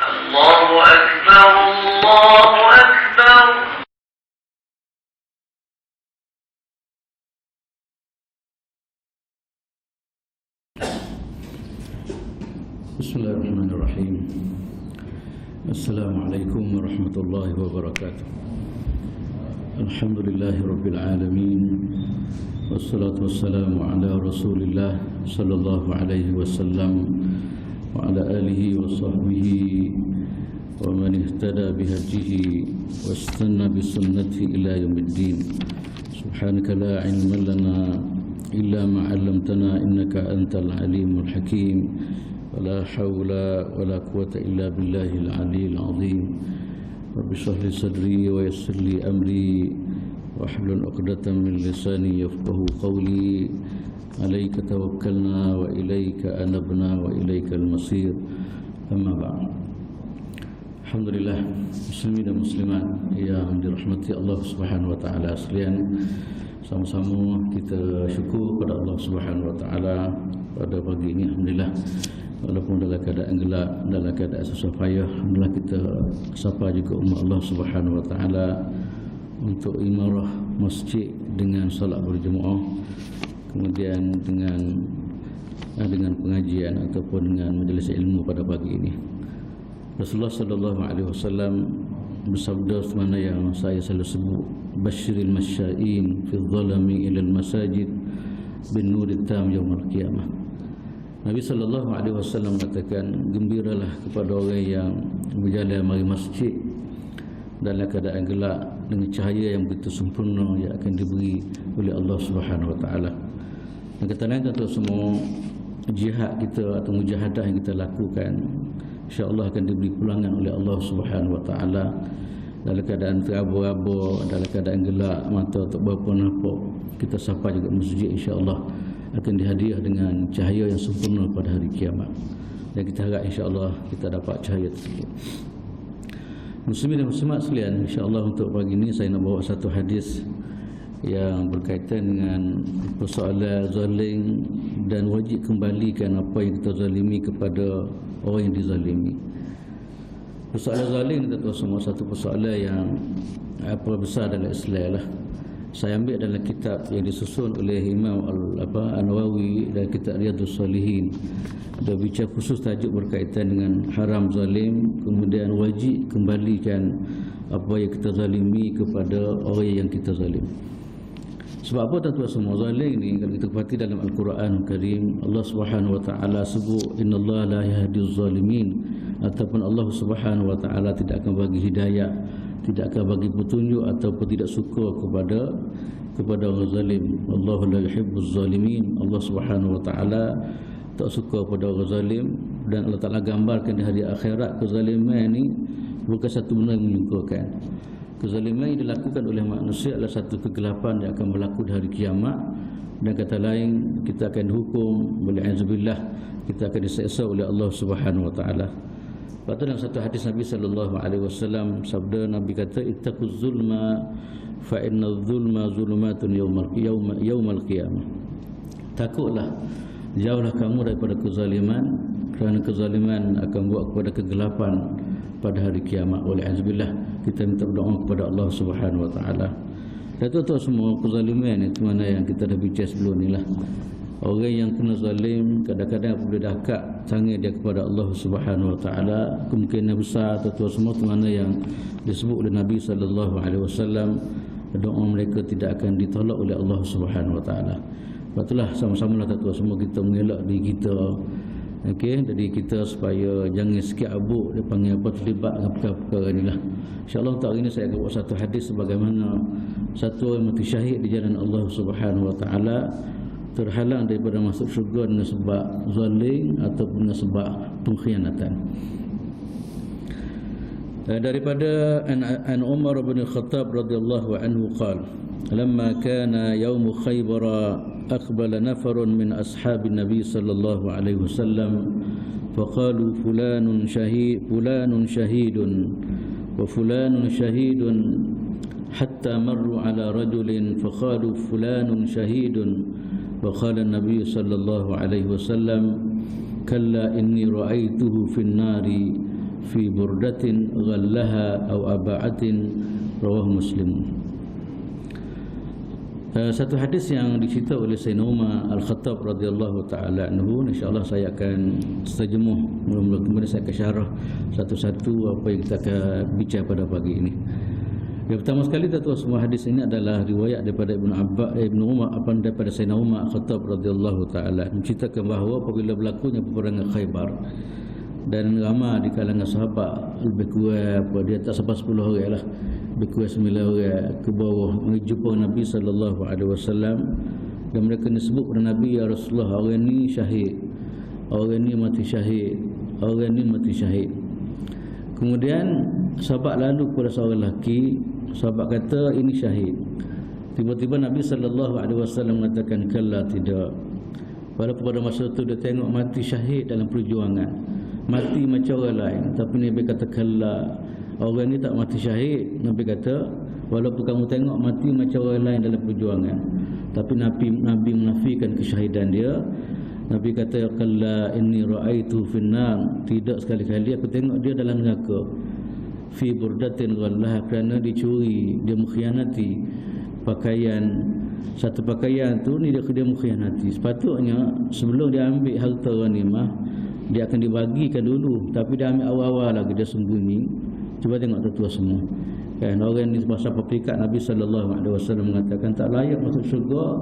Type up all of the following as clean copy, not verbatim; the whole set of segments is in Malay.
الله أكبر الله أكبر. بسم الله الرحمن الرحيم. السلام عليكم ورحمة الله وبركاته. الحمد لله رب العالمين، والصلاة والسلام على رسول الله صلى الله عليه وسلم وعلى آله وصحبه ومن اهتدى بهديه واستنى بسنته إلى يوم الدين. سبحانك لا علم لنا إلا ما علمتنا إنك أنت العليم الحكيم، ولا حول ولا قوة إلا بالله العلي العظيم. رب اشرح لي صدري ويسر لي أمري واحلل عقدة من لساني يفقهوا قولي. عليك توكلنا وإليك أنبنا وإليك المصير. أما بعد. Alhamdulillah, muslimin dan muslimat yang dirahmati Allah Subhanahu wa taala sekalian, sama-sama kita syukur kepada Allah Subhanahu wa taala pada pagi ini. Alhamdulillah, walaupun dalam keadaan gelap, dalam keadaan susah payah, alhamdulillah kita sapa juga umat Allah Subhanahu wa taala untuk imarah masjid dengan solat berjemaah, kemudian dengan pengajian ataupun dengan majlis ilmu pada pagi ini. Rasulullah sallallahu alaihi wasallam bersabda semana yang saya selalu sebut, basyiril masya'in fi dhalami ila al-masajid bin nurit tam yaumil qiyamah. Nabi sallallahu alaihi wasallam katakan, gembiralah kepada orang yang berjalan mari masjid dalam keadaan gelap dengan cahaya yang begitu sempurna yang akan diberi oleh Allah Subhanahu wa taala. Dan kata lain, tentu semua jihad kita atau mujahadah yang kita lakukan, insya-Allah akan diberi pulangan oleh Allah Subhanahu wa taala. Dalam keadaan terabur-abur, dalam keadaan gelap mata tak berapa nampak, kita sapa juga masjid, insya-Allah akan dihadiah dengan cahaya yang sempurna pada hari kiamat. Dan kita harap insya-Allah kita dapat cahaya tersebut. Muslimin dan muslimat sekalian, insya-Allah untuk pagi ini saya nak bawa satu hadis yang berkaitan dengan persoalan zalim dan wajib kembalikan apa yang kita zalimi kepada orang yang dizalimi. Persoalan zalim itu semua satu persoalan yang besar dalam Islam lah. Saya ambil dalam kitab yang disusun oleh Imam An-Nawawi dan kitab Riyadhus Shalihin. Dia bicara khusus tajuk berkaitan dengan haram zalim, kemudian wajib kembalikan apa yang kita zalimi kepada orang yang kita zalim. Sebab apa tuan-tuan semua, zalim ni kalau kita perhati dalam Al-Quran Karim, Allah Subhanahu wa taala sebut innallaha la yahdiz zalimin, ataupun Allah Subhanahu wa taala tidak akan bagi hidayah, tidak akan bagi petunjuk ataupun tidak suka kepada orang zalim. Allahu la yuhibbuz zalimin. Allah Subhanahu wa taala tak suka pada orang zalim, dan Allah Taala gambarkan di hari akhirat kezaliman ini bukan satu benda yang menyukakan. Kezaliman yang dilakukan oleh manusia adalah satu kegelapan yang akan berlaku di hari kiamat. Dan kata lain, kita akan dihukum, wal'azubillah, kita akan diseksa oleh Allah Subhanahu wa taala. Lepas tu dalam satu hadis Nabi sallallahu alaihi wasallam, sabda Nabi kata, ittaquz zulma fa innadz zulma zulumatun yaumal qiyamah. Takutlah, jauhlah kamu daripada kezaliman, kerana kezaliman akan buat kepada kegelapan pada hari kiamat. Wal'azubillah, kita minta berdoa kepada Allah Subhanahu wa taala. Dan tu semua kezaliman itu mana yang kita dah bincang sebelum ni lah. Orang yang kena zalim kadang-kadang apabila dah kat tangan dia kepada Allah Subhanahu wa taala, kemungkinan besar tu semua tu mana yang disebut oleh Nabi sallallahu alaihi wasallam, doa mereka tidak akan ditolak oleh Allah Subhanahu wa taala. Itulah sama-sama lah tu semua kita mengelak diri kita. Okey, jadi kita supaya jangan sikit abuk dia panggil apa terlibat dengan perkara-perkara inilah. Insya-Allah untuk hari ini saya akan buat satu hadis sebagaimana satu orang mati syahid di jalan Allah Subhanahu wa taala terhalang daripada masuk syurga dengan sebab zalim ataupun dengan sebab pengkhianatan. Daripada an Umar bin Khattab radhiyallahu anhu qala, lamma kana yaum Khaybar aqbala nafarun min ashabin Nabi sallallahu alaihi wasallam faqalu fulanun shahidun wa fulanun shahidun hatta marru ala rajulin faqalu fulanun shahidun. وقال النبي صلى الله عليه وسلم كلا إني رأيته في النار fi burdatin ghallaha aw aba'atin, rawahu Muslim. Satu hadis yang dicerita oleh Sayyidina Umar Al-Khattab radhiyallahu taala anhu, insyaallah saya akan terjemuh, mula-mula kemudian saya akan syarah satu-satu apa yang kita akan bincang pada pagi ini. Yang pertama sekali, tuan-tuan semua, hadis ini adalah riwayat daripada Ibnu Umar daripada Sayyidina Umar Al-Khattab radhiyallahu taala, menceritakan bahawa apabila berlakunya peperangan Khaybar dan ramai di kalangan sahabat, lebih kurang dia tak sampai 10 orang lah, lebih kurang 9 orang ke bawah menjumpa Nabi SAW, dan mereka disebut kepada Nabi, ya Rasulullah, orang ni syahid, orang ni mati syahid, orang ni mati syahid. Kemudian sahabat lalu kepada seorang lelaki, sahabat kata ini syahid. Tiba-tiba Nabi SAW mengatakan, kalla, tidak. Walaupun pada masa itu dia tengok mati syahid dalam perjuangan, mati macam orang lain, tapi Nabi kata kalla, orang ni tak mati syahid. Nabi kata walaupun kamu tengok mati macam orang lain dalam perjuangan, tapi Nabi menafikan kesyahidan dia. Nabi kata kalla inni ra'aitu finnar, tidak, sekali-kali aku tengok dia dalam neraka. Fi burdatin ghallaha, kerana dicuri, dia mengkhianati pakaian, satu pakaian tu ni dia mengkhianati. Sepatutnya sebelum dia ambil harta ghanimah, dia akan dibagikan dulu, tapi dia ambil awal-awal lagi, dia sembunyi. Cuba tengok tuan-tuan semua kan, orang ni bahasa peringkat Nabi SAW mengatakan tak layak masuk syurga,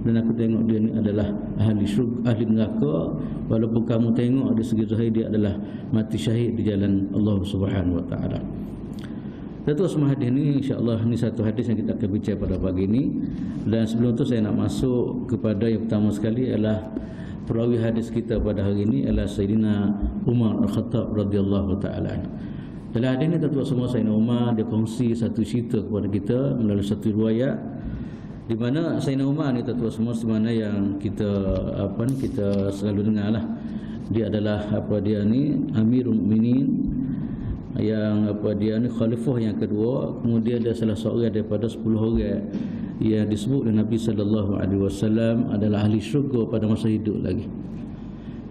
dan aku tengok dia ni adalah ahli syurga, ahli neraka, walaupun kamu tengok dari segi zahir dia adalah mati syahid di jalan Allah Subhanahu Wa Taala. Tuan-tuan semua, hadis ni insya-Allah ni satu hadis yang kita akan bincang pada pagi ini. Dan sebelum tu saya nak masuk kepada yang pertama sekali, adalah perawi hadis kita pada hari ini adalah Sayyidina Umar Al-Khattab radhiyallahu taala. Dalam hadis ini tuan-tuan semua, Sayyidina Umar dia kongsi satu cerita kepada kita melalui satu riwayat, di mana Sayyidina Umar ni tuan-tuan semua, di mana yang kita kita selalu dengarlah, dia adalah dia ni Amirul Mukminin, yang dia ni khalifah yang kedua. Kemudian dia salah seorang daripada 10 orang yang disebut oleh Nabi SAW adalah ahli syurga pada masa hidup lagi.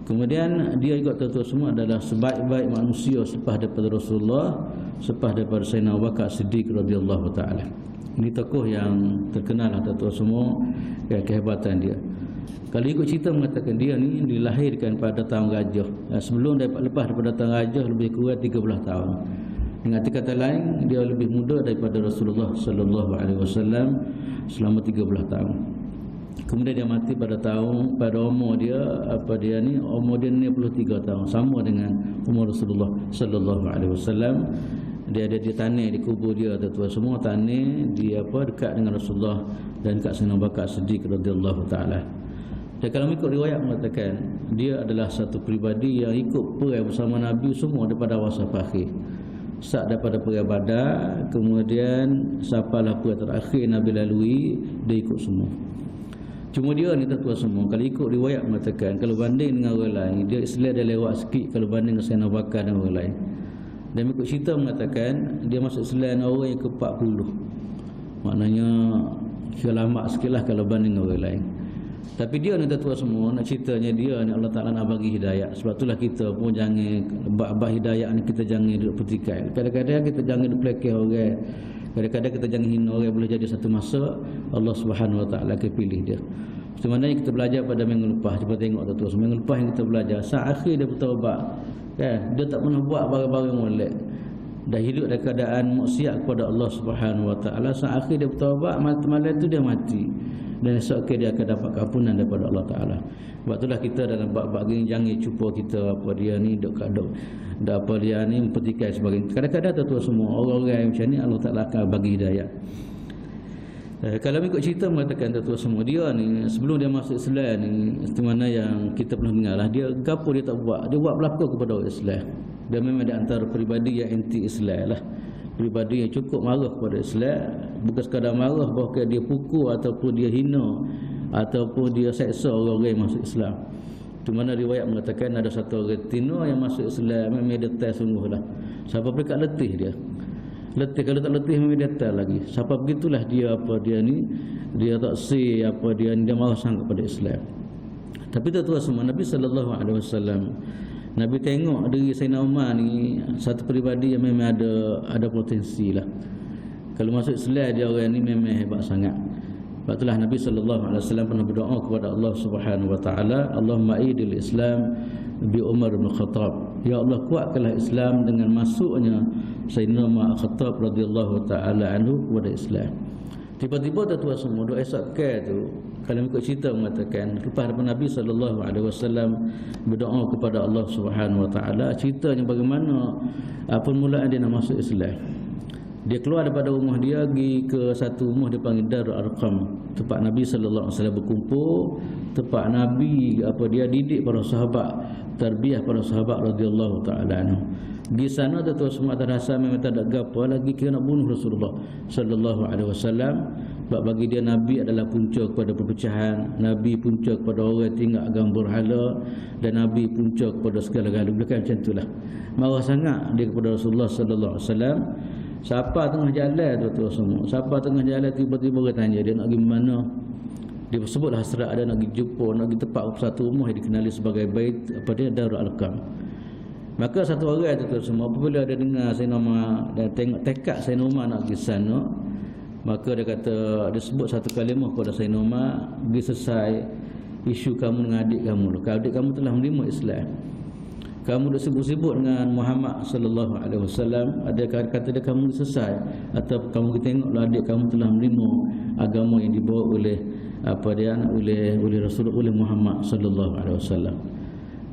Kemudian dia juga tuan-tuan semua adalah sebaik-baik manusia selepas daripada Rasulullah, selepas daripada Sayyidina Abu Bakar Siddiq radhiyallahu taala. Ini tokoh yang terkenal lah tuan-tuan semua, kehebatan dia. Kalau ikut cerita mengatakan dia ni dilahirkan pada tahun Gajah. Sebelum lepas daripada tahun Gajah lebih kurang 13 tahun. Dengan kata lain, dia lebih muda daripada Rasulullah sallallahu alaihi wasallam selama 13 tahun. Kemudian dia mati pada umur dia umur dia 63 tahun, sama dengan umur Rasulullah sallallahu alaihi wasallam. Dia ada di tanah, di kubur dia tuan-tuan semua, tanah dia dekat dengan Rasulullah dan dekat Sayyidina Abu Bakar Siddiq radhiyallahu taala. Dan kalau ikut riwayat mengatakan dia adalah satu peribadi yang ikut perang bersama Nabi semua daripada awal sampai akhir. Start daripada perang Badar, kemudian sampailah perang terakhir Nabi lalui, dia ikut semua. Cuma dia ni tuan-tuan semua, kalau ikut riwayat mengatakan kalau banding dengan orang lain, dia Islam dia lewat sikit kalau banding dengan Sayyidina Abu Bakar dan orang lain. Dan ikut cerita mengatakan dia masuk Islam orang yang ke-40. Maknanya kira lama sikit lah kalau banding dengan orang lain. Tapi dia ni tuan-tuan semua, nak ceritanya dia ni Allah Ta'ala nak bagi hidayah. Sebab itulah kita pun jangan bab hidayah ni kita jangan duduk petikai. Kadang-kadang kita jangan duduk pelekeh orang. Kadang-kadang kita jangan hina orang. Boleh jadi satu masa Allah Subhanahu Wa Ta'ala akan pilih dia. Seperti mana yang kita belajar pada minggu lepas. Cuba tengok tuan-tuan, minggu lepas yang kita belajar, saat akhir dia bertaubat kan? Dia tak pernah buat barang-barang molek, dah hidup dalam keadaan maksiat kepada Allah Subhanahu Wa Ta'ala. Saat akhir dia bertaubat, malam itu dia mati, dan esok dia akan dapat keampunan daripada Allah Ta'ala. Sebab itulah kita dalam bab-bab ini jangan cuba kita dia ni dok dia ni mempertikai sebagainya. Kadang-kadang tuan-tuan semua, orang-orang yang macam ni Allah Ta'ala akan bagi hidayah. Kalau ikut cerita mengatakan tuan-tuan semua, dia ni sebelum dia masuk Islam ni, seperti mana yang kita pernah dengar lah, dia gapo dia tak buat, dia buat berlaku kepada orang Islam. Dia memang di antara peribadi yang anti-Islam lah, peribadi yang cukup marah kepada Islam. Bukan sekadar marah, bahkan dia pukul ataupun dia hina ataupun dia seksa orang-orang yang masuk Islam. Di mana riwayat mengatakan ada satu orang Tino yang masuk Islam, memang dia test sungguh lah. Siapa peringkat letih dia, letih, kalau tak letih memang dia test lagi. Siapa begitulah dia dia tak dia marah sangat kepada Islam. Tapi tuan-tuan semua, Nabi SAW Nabi tengok diri Sayyidina Umar ni satu peribadi yang memang ada potensi lah. Kalau masuk Islam dia orang ni memang hebat sangat. Sebab itulah Nabi SAW pernah berdoa kepada Allah Subhanahu Wa Taala, Allahumma idil Islam bi Umar bin Khattab. Ya Allah, kuatkanlah Islam dengan masuknya Sayyidina Umar Khattab radhiyallahu taala anhu kepada Islam. Tiba-tiba tuan-tuan semua doa esokkan tu, kalau ikut cerita mengatakan lepas daripada Nabi SAW berdoa kepada Allah Subhanahu Wa Taala, ceritanya bagaimana permulaan dia nak masuk Islam. Dia keluar daripada rumah dia pergi ke satu rumah dia panggil Darul Arqam, tempat Nabi SAW berkumpul, tempat Nabi dia didik para sahabat, tarbiyah para sahabat radhiyallahu taala anhu. Di sana tuan semua tak rasa memang tak ada gapo lagi kira nak bunuh Rasulullah sallallahu alaihi wasallam. Sebab bagi dia Nabi adalah punca kepada perpecahan, Nabi punca kepada orang tinggal agama berhala, dan Nabi punca kepada segala-galanya. Bukan macam itulah. Marah sangat dia kepada Rasulullah sallallahu alaihi wasallam. Siapa tengah jalan tuan semua, siapa tengah jalan tiba-tiba orang tanya dia nak pergi mana. Dia sebutlah hasrat ada nak pergi jumpa, nak pergi tempat satu rumah yang dikenali sebagai bait Darul Arqam. Maka satu orang tu semua apabila dia dengar Sayyidina Umar dan tengok tekad Sayyidina Umar nak pergi sana, maka dia kata, dia sebut satu kalimah kepada Sayyidina Umar, dia selesai isu kamu dengan adik kamu. Kalau adik kamu telah menerima Islam, kamu dah sibuk-sibuk dengan Muhammad sallallahu alaihi wasallam, ada kata dia kamu selesai, atau kamu tengoklah adik kamu telah menerima agama yang dibawa oleh oleh Rasulullah, oleh Muhammad sallallahu alaihi wasallam.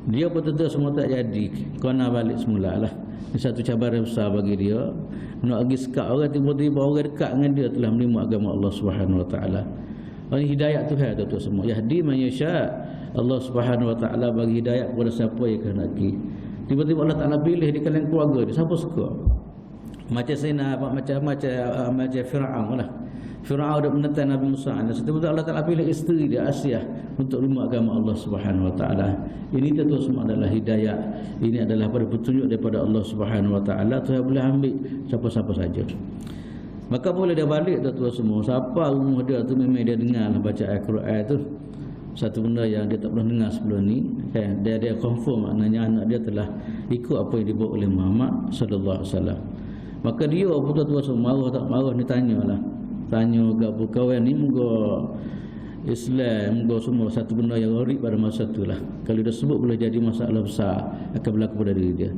Dia betul-betul semua tak jadi, kena balik semula lah. Ini satu cabaran besar bagi dia. Nak pergi sekat orang, tiba-tiba orang dekat dengan dia telah menerima agama Allah Subhanahu Wa Taala. Ini hidayat Tuhan tuan-tuan semua. Yahdi man yasha. Allah Subhanahu Wa Taala bagi hidayat kepada siapa yang kehendaki. Tiba-tiba Allah Taala pilih di kalangan keluarga dia, siapa suka. Macam macam Firaun lah. Firaun dah menentang Nabi Musa. Setelah Allah Taala pilih isteri dia Asyah untuk terima agama Allah Subhanahu Wa Taala. Ini tentu semua adalah hidayah. Ini adalah petunjuk daripada Allah Subhanahu Wa Taala. Tuhan boleh ambil siapa-siapa saja. Maka boleh dia balik tuan-tuan semua. Siapa rumah dia tu memang dia dengar baca Al-Quran tu. Satu benda yang dia tak pernah dengar sebelum ni. Dia confirm maknanya anak dia telah ikut apa yang dibawa oleh Muhammad sallallahu alaihi wasallam. Maka dia tuan-tuan semua marah tak marah ni tanyalah. Tanya gapo kawan ni moga Islam, moga semua satu benda yang gharib pada masa itulah. Kalau dia sebut boleh jadi masalah besar akan berlaku pada diri dia.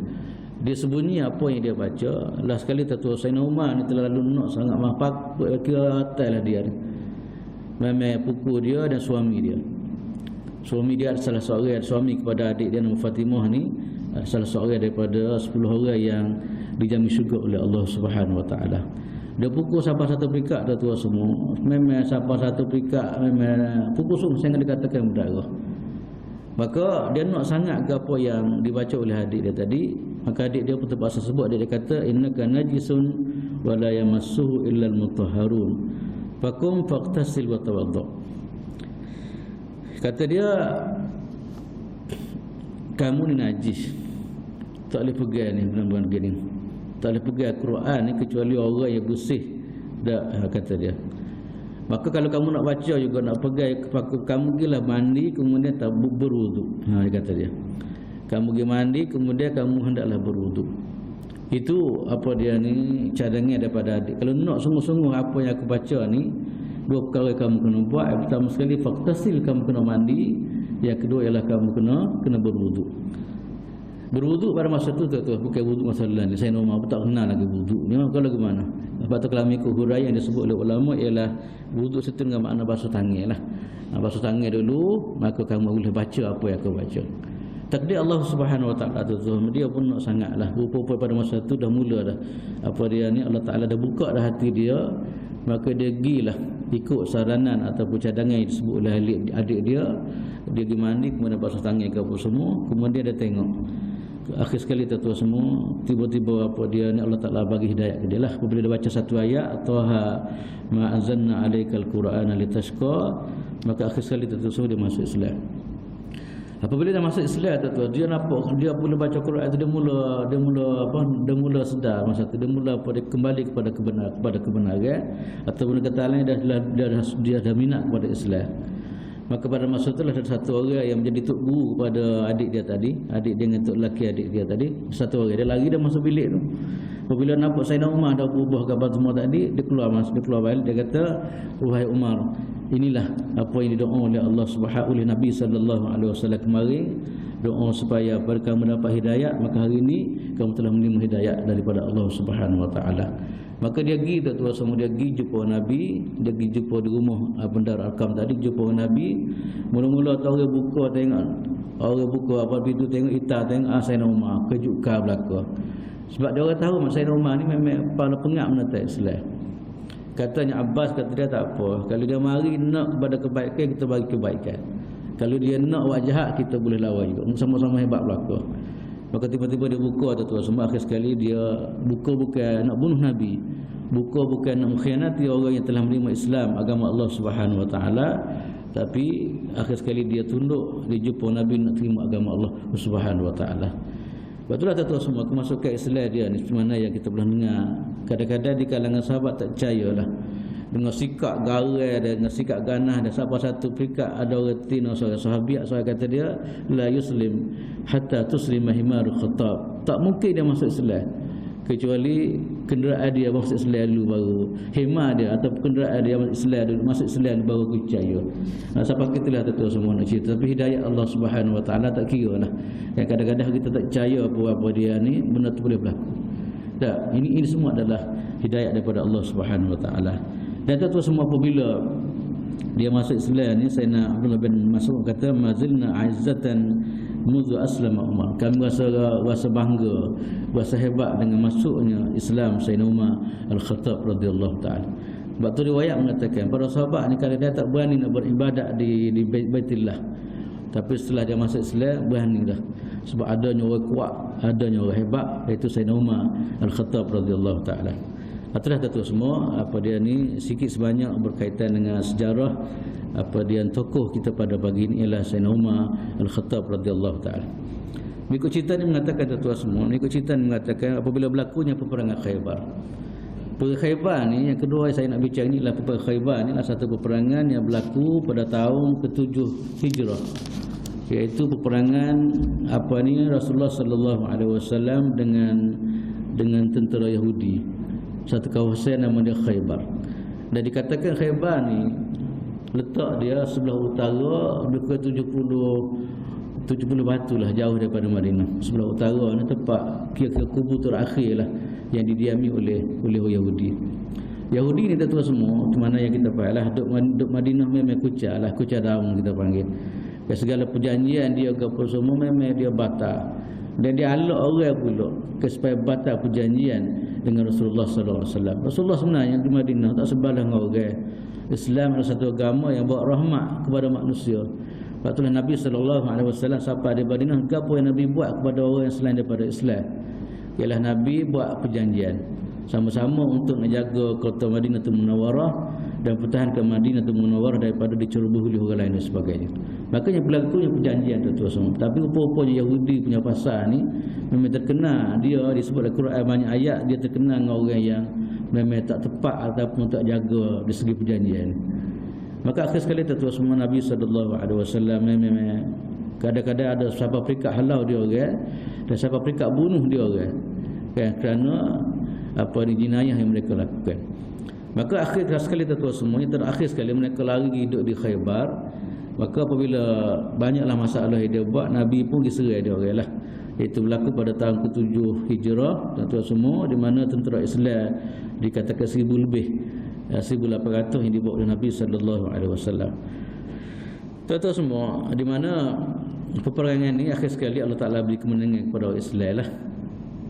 Dia sembunyi apa yang dia baca. Last sekali tuan Sayyidina Umar ni terlalu nak sangat mapak kira ataslah dia ni. Memang pukul dia dan suami dia. Suami dia salah seorang suami kepada adik dia nama Fatimah ni, salah seorang daripada 10 orang yang dijamin syurga oleh Allah Subhanahu Wa Taala. Dia pukul siapa satu perikat tuan semua. Memang siapa satu perikat memang pukul semua sehingga dikatakan berdarah. Maka dia nak sangat ke apa yang dibaca oleh adik dia tadi. Maka adik dia pun terpaksa sebut. Dia kata innaka najisun wa la yamassuhu illa al-mutahharun. Fakum faqtasil wa tawaddu. Kata dia, kamu ni najis, tak boleh pegang ni benar-benar gini, tak boleh pegang Al-Quran ni kecuali orang yang bersih dah, kata dia. Maka kalau kamu nak baca juga nak pegang, kamu pergilah mandi kemudian tak berwuduk. Dia kata dia, kamu pergi mandi kemudian kamu hendaklah berwuduk. Itu apa dia ni cadangan daripada adik. Kalau nak sungguh-sungguh apa yang aku baca ni, dua perkara kamu kena buat. Yang pertama sekali faktasil, kamu kena mandi. Yang kedua ialah kamu kena berwuduk. Berwuduk pada masa tu bukan wuduk masa lain. Saya normal tak kenal lagi wuduk ni. Kalau ke mana? Lepas tu kalau ikut huraian yang disebut oleh ulama ialah wuduk situ dengan makna basuh tangan lah. Basuh tangan dulu, maka kamu boleh baca apa yang kau baca. Takdir Allah Subhanahu Wa Taala tu dia pun nak sangatlah. Rupa-rupa pada masa tu dah mula dah. Apa dia ni Allah Taala dah buka dah hati dia, maka dia gilah ikut saranan ataupun cadangan yang disebut oleh adik dia. Dia pergi mandi kemudian basuh tangan ke apa semua, kemudian dia tengok. Akhir sekali tuan semua, tiba-tiba apa dia ni Allah Taala bagi hidayah ke dia lah. Apabila dia baca satu ayat, Taha ma anzalna alaikal qur'ana litashqa, maka akhir sekali tuan semua dia masuk Islam. Apabila dia masuk Islam tuan, dia nampak dia boleh baca Quran tu, dia mula sedar masa tu, dia mula dia kembali kepada kebenaran ataupun kata lain dia dah minat kepada Islam. Maka pada masa itulah ada satu orang yang menjadi tok guru kepada adik dia tadi, adik dia dengan tok lelaki adik dia tadi. Satu orang dia lari dah masuk bilik tu. Apabila nampak Sayyidina Umar dah berubah gambar semua tadi, dia keluar balik, dia kata, "Wahai Umar, inilah apa yang didoa oleh Allah Subhanahu oleh Nabi sallallahu alaihi wasallam kemarin, doa supaya pada kamu dapat hidayah, maka hari ini kamu telah menerima hidayah daripada Allah Subhanahu wa taala." Maka dia pergi tu semua, dia pergi jumpa Nabi, dia pergi jumpa di rumah Bendar Arkam tadi, jumpa Nabi. Mula-mula tahu orang buka tengok, orang buka apa pintu tengok hitam, tengok Sayyidina Umar, kejutkan belaka. Sebab dia orang tahu Sayyidina Umar ni memang kepala pengak menentang Islam. Katanya Abbas kata dia tak apa, kalau dia mari nak kepada kebaikan, kita bagi kebaikan. Kalau dia nak buat jahat, kita boleh lawan juga, sama-sama hebat belaka. Maka tiba-tiba dia buka tu semua. Akhir sekali dia buka bukan nak bunuh Nabi, buka bukan nak mengkhianati orang yang telah menerima Islam, agama Allah Subhanahu wa taala, tapi akhir sekali dia tunduk, dia jumpa Nabi nak terima agama Allah Subhanahu wa taala. Betullah tuan-tuan semua, kemasukan Islam dia ni mana yang kita pernah dengar. Kadang-kadang di kalangan sahabat tak percayalah dengan sikap garai dan dengan sikap ganah, dan siapa satu perikat ada orang tino seorang sahabat, seorang kata dia la yuslim hatta tuslima himaru khattab. Tak mungkin dia masuk Islam kecuali kenderaan dia masuk Islam dulu baru, hemar dia atau kenderaan dia masuk Islam dulu, masuk Islam baru percaya. Siapa kitalah tu semua nak cerita, tapi hidayah Allah Subhanahu wa taala tak kira lah. Yang kadang-kadang kita tak percaya apa dia ni benda tu boleh berlaku. Tak, ini semua adalah hidayah daripada Allah Subhanahu wa taala. Dan tu semua apabila dia masuk Islam ni, Sayyidina Abdullah bin Mas'ud kata, mazilna aizzatan mundu aslama Umar. Kami rasa bangga, rasa hebat dengan masuknya Islam Sayyidina Umar Al-Khattab radhiyallahu taala. Sebab tu riwayat mengatakan para sahabat ni kalau dia tak berani nak beribadat di Baitillah, tapi setelah dia masuk Islam berani dah. Sebab adanya orang kuat, adanya orang hebat, iaitu Sayyidina Umar Al-Khattab radhiyallahu taala. Itulah tu semua apa dia ni sikit sebanyak berkaitan dengan sejarah apa dia tokoh kita pada pagi ini ialah Sayyidina Umar Al-Khattab radhiyallahu taala. Mengikut cerita ni mengatakan tuan-tuan semua, mengikut cerita ni mengatakan apabila berlakunya peperangan Khaybar. Perang Khaybar ni yang kedua saya nak bincang ni ialah peperangan Khaybar ni adalah satu peperangan yang berlaku pada tahun ke-7 Hijrah. Iaitu peperangan apa ni Rasulullah sallallahu alaihi wasallam dengan tentera Yahudi. Satu kawasan nama dia Khaybar. Dan dikatakan Khaybar ni letak dia sebelah utara lebih kurang 70 batu lah jauh daripada Madinah. Sebelah utara ni tempat kira-kira kubur terakhir lah yang didiami oleh Yahudi. Yahudi ni tuan semua di mana yang kita faham lah, duduk Madinah memang kucak lah, kucak daun kita panggil. Dan segala perjanjian dia ke semua memang dia batal. Dan dia alok orang pula supaya batal perjanjian dengan Rasulullah sallallahu alaihi wasallam. Rasulullah sebenarnya di Madinah tak sebalah dengan orang. Islam adalah satu agama yang bawa rahmat kepada manusia. Sebab itulah Nabi sallallahu alaihi wasallam sampai di Madinah, apa yang Nabi buat kepada orang yang selain daripada Islam? Ialah Nabi buat perjanjian sama-sama untuk menjaga kota Madinatul Munawwarah dan pertahankan Madinatul Munawwarah daripada diceroboh oleh orang lain dan sebagainya. Makanya berlakunya perjanjian tu semua. Tapi rupa-rupanya Yahudi punya pasal ni memang terkena, dia disebut dalam Quran banyak ayat dia terkena dengan orang yang memang tak tepat ataupun tak jaga dari segi perjanjian. Maka akhir sekali tu semua Nabi sallallahu alaihi wasallam memang kadang-kadang ada sahabat perikat halau dia orang dan sahabat perikat bunuh dia orang. Kan, kerana apa ni jenayah yang mereka lakukan. Maka akhir sekali tu semuanya terakhir sekali mereka lari hidup di Khaybar. Maka apabila banyaklah masalah yang dia buat, Nabi pun diserai dia orang lah. Itu berlaku pada tahun ke-7 Hijrah tuan-tuan semua, di mana tentera Islam dikatakan 1000 lebih, 1800 yang dibawa oleh Nabi sallallahu alaihi wasallam. Tuan-tuan semua, di mana peperangan ni akhir sekali Allah Taala beri kemenangan kepada orang Islam lah.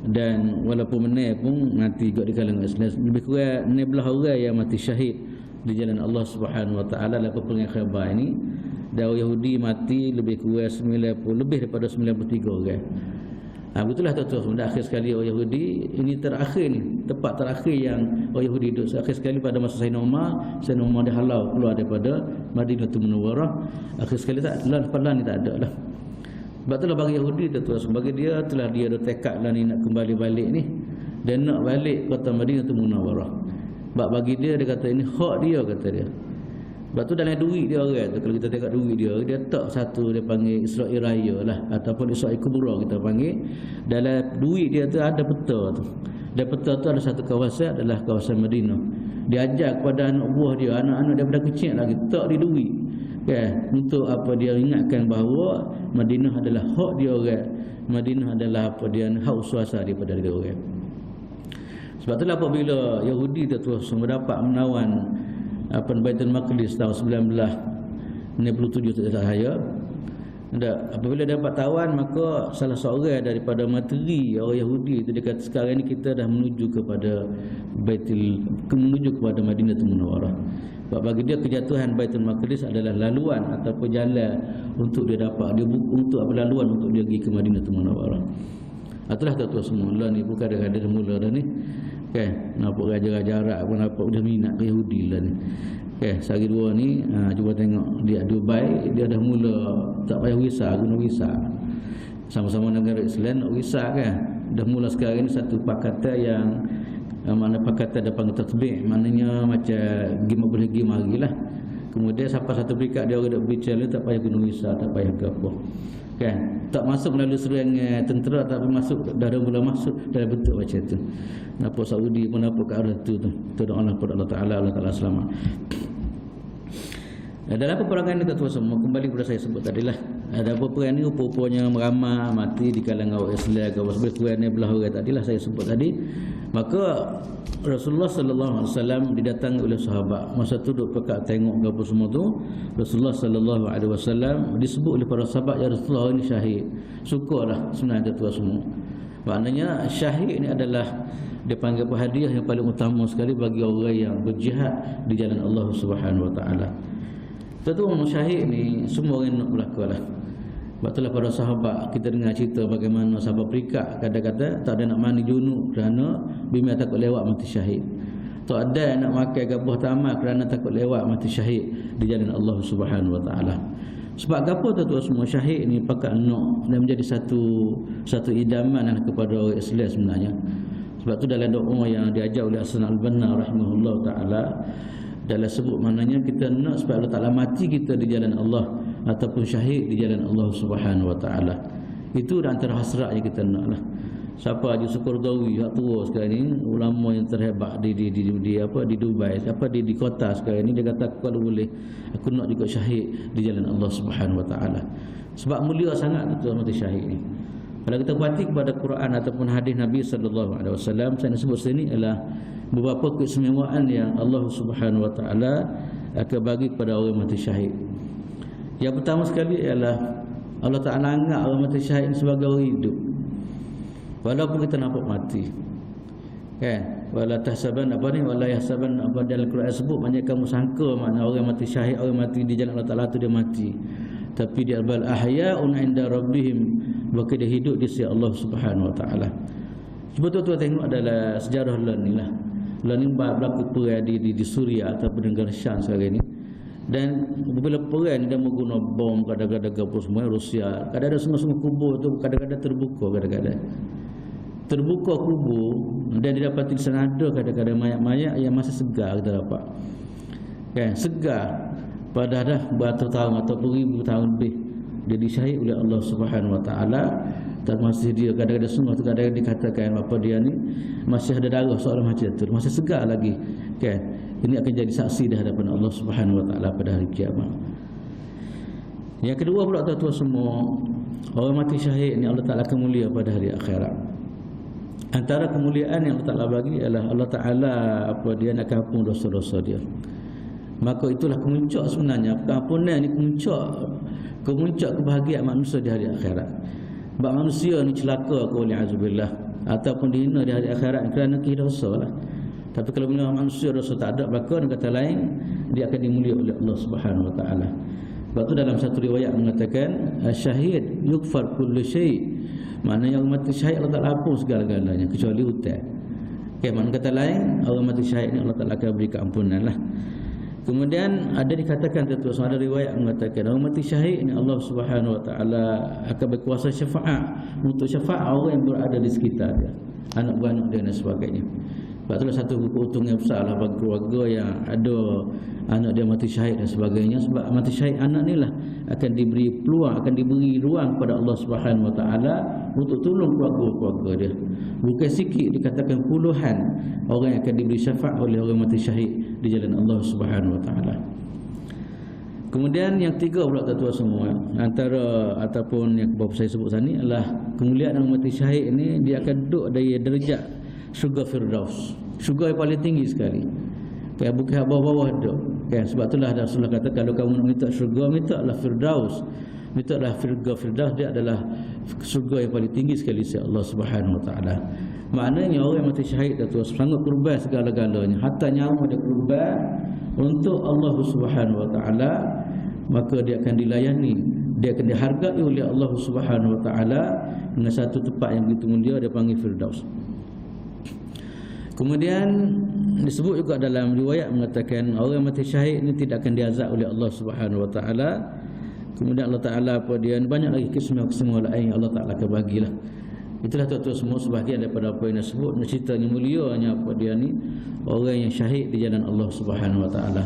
Dan walaupun menang pun mati juga di kalangan Islam, lebih kurang 16 orang yang mati syahid di jalan Allah Subhanahu wa taala dalam peperangan Khaybar ini. Dan Yahudi mati lebih kurang 90, lebih daripada 93 orang. Begitulah tuan-tuan, akhir sekali orang Yahudi ini terakhir ni, tempat terakhir yang orang Yahudi duduk. Akhir sekali pada masa Sayyidina Umar dihalau keluar daripada Madinatul Munawwarah. Akhir sekali tak lan ni tak ada lah. Sebab itulah bagi Yahudi tuan-tuan, bagi dia telah dia ada tekad lah ni nak kembali balik ni dan nak balik kota Madinatul Munawwarah. Sebab bagi dia kata ini hak dia, kata dia. Sebab tu dalam duit dia orang tu, kalau kita tengok duit dia tak satu dia panggil Israel Raya lah ataupun Israel Kubra kita panggil. Dalam duit dia tu ada peta tu. Dan peta tu ada satu kawasan adalah kawasan Madinah. Dia ajar kepada anak buah dia, anak-anak daripada kecil lagi tak di duit. Kan? Untuk apa dia ingatkan bahawa Madinah adalah hak dia orang. Madinah adalah apa dia hak suasa daripada dia orang. Sebab itulah apabila Yahudi tu terus mendapat menawan apa Baitul Maqdis tahun 1997 tak saya. Apabila dia dapat tawan, maka salah seorang daripada materi orang Yahudi itu dia kata sekarang ni kita dah menuju kepada Madinatul Munawwarah. Sebab bagi dia kejatuhan Baitul Maqdis adalah laluan ataupun jalan untuk dia dapat untuk apa laluan untuk dia pergi ke Madinatul Munawwarah. Itulah tuan-tuan semua. Lah ni bukan ada mula dah ni. Kan? Nampak raja-raja Arab pun nampak dah minat ke Yahudi lah ni. Okay, sehari dua ni cuba tengok dia Dubai, dia dah mula tak payah visa, guna visa. Sama-sama negara Islam nak visa kan. Dah mula sekarang ni satu pakatan yang mana pakatan ada panggil tatbik, maknanya macam pergi boleh pergi marilah. Kemudian sampai satu perikat dia orang dah berbicara tak payah guna visa, tak payah ke apa. Kan? Tak masuk melalui serangan tentera tapi masuk dah mula masuk dalam bentuk macam tu. Nampak Saudi pun nampak ke arah tu. Kita doalah kepada Allah Ta'ala selamat. Dalam peperangan ni tuan-tuan semua, kembali kepada saya sebut tadi lah, ada peperangan ni rupanya meramah mati di kalangan orang Islam ke sebab kurang ni belah orang tadilah saya sebut tadi. Maka Rasulullah sallallahu alaihi wasallam didatangi oleh sahabat. Masa tu duk pekat tengok apa semua tu, Rasulullah sallallahu alaihi wasallam disebut oleh para sahabat, ya Rasulullah ini syahid. Syukurlah sebenarnya tuan semua. Maknanya syahid ni adalah dia panggil hadiah yang paling utama sekali bagi orang yang berjihad di jalan Allah Subhanahu wa taala. Tentu syahid ni semua orang nak berlaku lah. Sebab itulah para sahabat kita dengar cerita bagaimana sahabat perikat kadang-kadang tak ada nak mandi junub kerana bima takut lewat mati syahid. Tak ada nak makan gabah tamak kerana takut lewat mati syahid di jalan Allah Subhanahu wa taala. Sebab apa tuan-tuan semua, syahid ni pakat nak dan menjadi satu idaman kepada orang Islam sebenarnya. Sebab tu dalam doa yang diajar oleh Hasan Al-Banna rahimahullah taala, dalam sebut maknanya kita nak supaya Allah Ta'ala mati kita di jalan Allah ataupun syahid di jalan Allah Subhanahu wa taala. Itu antara hasrat yang kita nak lah. Siapa Haji Sukurdawi hak tua sekarang ni, ulama yang terhebat di Dubai, di kota sekarang ni, dia kata kalau boleh aku nak juga syahid di jalan Allah Subhanahu wa taala. Sebab mulia sangat tu mati syahid ni. Kalau kita perhati kepada Quran ataupun hadis Nabi sallallahu alaihi wasallam, saya nak sebut sini adalah beberapa keistimewaan yang Allah Subhanahu wa taala akan bagi kepada orang mati syahid. Yang pertama sekali ialah Allah Taala anggap orang mati syahid sebagai orang hidup. Walaupun kita nampak mati. Kan? Wala tahsaban wala yahsaban dalam Quran sebut maknanya kamu sangka makna orang mati syahid, orang mati di jalan Allah Taala tu dia mati. Tapi dia bal ahya'un 'inda rabbihim, maka dia hidup di sisi Allah Subhanahu wa taala. Cuba tuan-tuan tengok adalah sejarah lan ni lah. Lan ni berlaku perang di Suria ataupun negara Syam sekarang ni. Dan bila perang dia menggunakan bom kadang-kadang apa semua Rusia. Kadang-kadang semua kubur tu kadang-kadang terbuka, kadang-kadang terbuka kubur dan didapati di sana ada kadang-kadang mayat-mayat yang masih segar kita dapat. Kan? Segar pada dah beratus tahun ataupun ribu tahun lebih dia disyahid oleh Allah Subhanahu wa taala. Dan masih dia kadang-kadang semua tu kadang-kadang dikatakan apa dia ni masih ada darah seorang macam tu, masih segar lagi. Kan? Ini akan jadi saksi di hadapan Allah Subhanahu wa taala pada hari kiamat. Yang kedua pula tuan-tuan semua, orang mati syahid ni Allah Taala akan mulia pada hari akhirat. Antara kemuliaan yang Allah Taala bagi ialah Allah Taala apa dia nak ampun dosa-dosa dia. Maka itulah kemuncak sebenarnya pengampunan ni, kemuncak kebahagiaan manusia di hari akhirat. Sebab manusia ni celaka oleh azubillah ataupun dihina di hari akhirat kerana dosa lah. Tapi kalau bila manusia dosa tak ada, maka dengan kata lain dia akan dimulia oleh Allah Subhanahu wa taala. Sebab tu dalam satu riwayat mengatakan syahid yukfar kullu syai'. Maknanya orang mati syahid Allah Taala hapus segala-galanya kecuali hutang. Okey, makna kata lain orang mati syahid ni Allah Taala akan beri keampunan lah. Kemudian ada dikatakan tuan-tuan, ada riwayat mengatakan orang mati syahid ni Allah Subhanahu wa taala akan berkuasa syafaat untuk syafaat orang yang berada di sekitar dia, anak beranak dia dan sebagainya. Sebab itulah satu keuntungan yang besar lah bagi keluarga yang ada anak dia mati syahid dan sebagainya. Sebab mati syahid anak ni lah akan diberi peluang, akan diberi ruang kepada Allah Subhanahu Wa Taala untuk tolong keluarga dia. Bukan sikit, dikatakan puluhan orang yang akan diberi syafaat oleh orang mati syahid di jalan Allah Subhanahu Wa Taala. Kemudian yang tiga pula tuan-tuan semua, antara ataupun yang bapa saya sebut tadi adalah kemuliaan orang mati syahid ini, dia akan duduk dari derajat syurga Firdaus. Syurga yang paling tinggi sekali. Bukan bawah-bawah duduk. Sebab itulah Rasulullah kata, kalau kamu nak minta syurga, mintalah Firdaus. Mintalah syurga Firdaus, dia adalah syurga yang paling tinggi sekali si Allah Subhanahu Wa Taala. Maknanya orang yang mati syahid tu sangat kurban segala-galanya, hatta nyawa dia kurban untuk Allah Subhanahu Wa Taala, maka dia akan dilayani, dia akan dihargai oleh Allah Subhanahu Wa Taala dengan satu tempat yang begitu mulia, dia panggil Firdaus. Kemudian disebut juga dalam riwayat mengatakan orang mati syahid ini tidak akan diazab oleh Allah Subhanahu Wa Taala. Kemudian Allah Taala apa dia, banyak lagi kesemua lain yang Allah Taala akan bagilah. Itulah tuan-tuan semua sebahagian daripada apa yang disebut ceritanya mulianya apa dia ni, orang yang syahid di jalan Allah Subhanahu Wa Taala.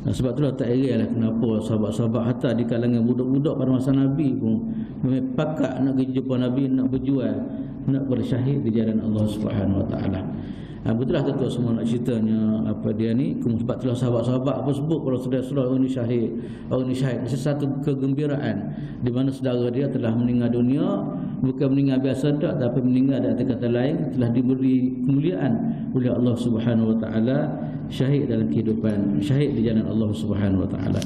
Sebab itulah tak heranlah kenapa sahabat-sahabat hatta di kalangan budak-budak pada masa Nabi pun memang pakat nak pergi jumpa Nabi, nak berjual, nak bersyahid di jalan Allah Subhanahu Wa Taala. Betullah tuan-tuan semua nak ceritanya apa dia ni. Sebab itulah sahabat-sahabat apa sebut kalau saudara-saudara orang ni syahid, orang ni syahid, satu kegembiraan di mana saudara dia telah meninggal dunia, bukan meninggal biasa tak, tapi meninggal dengan kata lain telah diberi kemuliaan oleh Allah Subhanahu Wa Taala, syahid dalam kehidupan, syahid di jalan Allah Subhanahu Wa Taala.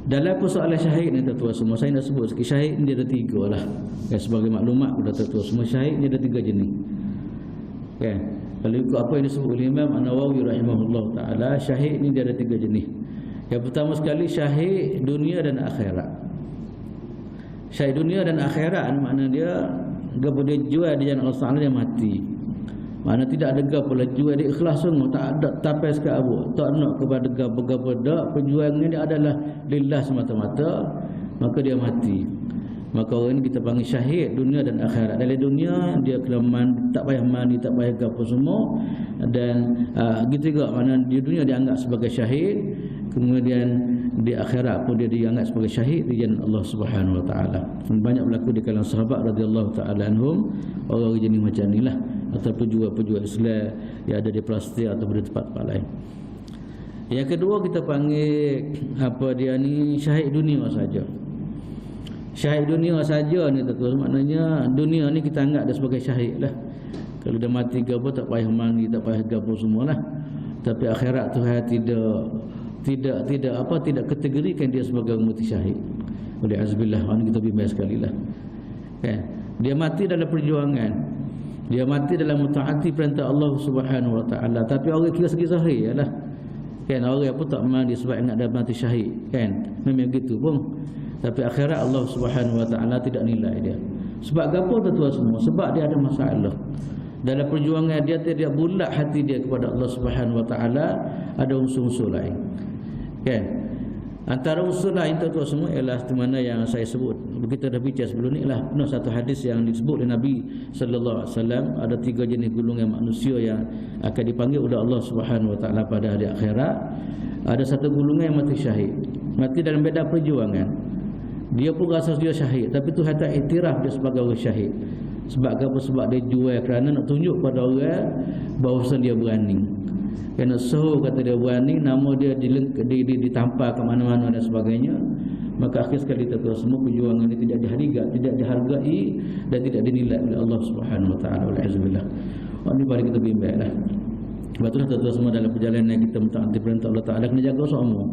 Dalam persoalan syahid ni tuan-tuan semua, saya nak sebut sikit, syahid ni dia ada tiga lah. Sebagai maklumat kepada tuan-tuan semua, syahid ni ada tiga jenis. Kalau ikut apa yang disebut oleh Imam An-Nawawi rahimahullah ta'ala, syahid ni dia ada tiga jenis. Yang pertama sekali, syahid dunia dan akhirat. Syahid dunia dan akhirat makna dia gapo dia jual di jalan Allah Ta'ala, dia mati. Makna tidak ada gapo lah, jual dia ikhlas semua, tak ada tapai sekali abu, tak nak kepada gapo-gapo dak, penjualannya dia adalah lillah semata-mata, maka dia mati. Maka orang ini kita panggil syahid dunia dan akhirat. Dalam dunia dia kelaman, tak payah mandi, tak payah apa semua, dan gitu juga mana di dunia dia anggap sebagai syahid, kemudian di akhirat pun dia dianggap sebagai syahid di jalan Allah Subhanahu Wa Taala. Banyak berlaku di kalangan sahabat radhiyallahu taala anhum orang jenis macam inilah, atau pejual-pejual Islam yang ada di Palestin atau di tempat-tempat lain. Yang kedua kita panggil apa dia ni, syahid dunia saja. Syahid dunia saja ni tuan-tuan, maknanya dunia ni kita anggap dia sebagai syahid lah. Kalau dia mati gapo tak payah mandi, tak payah gapo semualah. Tapi akhirat Tuhan tidak kategorikan dia sebagai mati syahid. Oleh azbillah, kita bimbang sekali lah. Dia mati dalam perjuangan, dia mati dalam mentaati perintah Allah Subhanahu Wa Taala. Tapi orang kira segi zahir lah, orang pun tak mandi sebab ingat dia mati syahid, memang gitu pun. Tapi akhirat Allah Subhanahu Wa Taala tidak nilai dia. Sebab apa tuan-tuan semua? Sebab dia ada masalah dalam perjuangan dia, tidak bulat hati dia kepada Allah Subhanahu Wa Taala. Ada unsur-unsur lain. Antara unsur lain tuan-tuan semua ialah di mana yang saya sebut, kita dah bincang sebelum ni lah. Benar satu hadis yang disebut oleh Nabi sallallahu alaihi wasallam, ada tiga jenis golongan manusia yang akan dipanggil oleh Allah Subhanahu Wa Taala pada hari akhirat. Ada satu golongan yang mati syahid, mati dalam medan perjuangan. Dia pun rasa dia syahid, tapi Tuhan tak iktiraf dia sebagai orang syahid. Sebab apa? Sebab dia jual kerana nak tunjuk pada orang bahawa dia berani. Kerana suruh kata dia berani, nama dia ditampar ke mana-mana dan sebagainya. Maka akhir sekali tuan-tuan semua, perjuangan ini tidak dihargai dan tidak dinilai oleh Allah Subhanahu Wa Taala. Wal'azubillah. Ini baru kita bimbang lah. Sebab itulah tuan-tuan semua, dalam perjalanan kita mentaati perintah Allah Ta'ala, kena jaga semua.